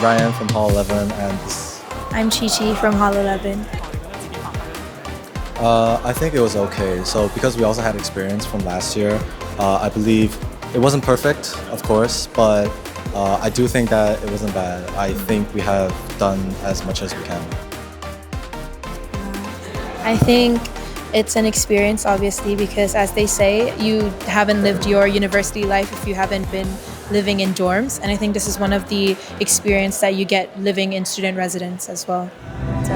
Ryan from Hall 11, and I'm Chi from Hall 11. I think it was okay. So because we also had experience from last year, I believe it wasn't perfect, of course, but I do think that it wasn't bad. I think we have done as much as we can. I think it's an experience, obviously, because as they say, you haven't lived your university life if you haven't been living in dorms. And I think this is one of the experience that you get living in student residence as well. So.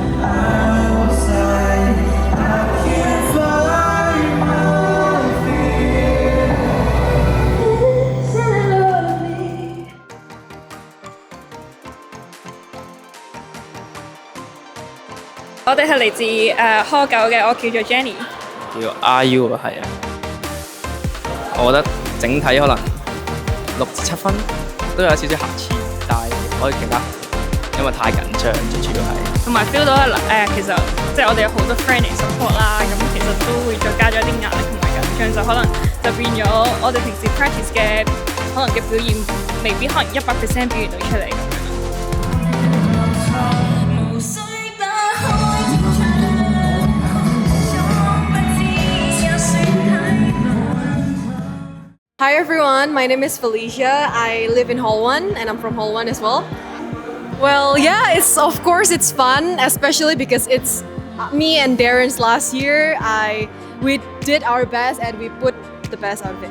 我哋係嚟自Hall 9嘅，我叫做 Jenny。叫 RU 啊，係啊。我覺得整體可能6至7分，都有少少瑕疵，但係可以更加好，因為太緊張，最主要係。同埋 feel 到其實即係我哋有好多 friend 嚟 support 啦，咁其實都會再加咗啲壓力同埋緊張，就可能就變咗我哋平時 practice 嘅可能嘅表現未必可能100% 表現到出嚟咁樣。Hi everyone, my name is Felicia. I live in Hall 1 and I'm from Hall 1 as well. Well, yeah, of course it's fun, especially because it's me and Darren's last year. We did our best and we put the best out of it.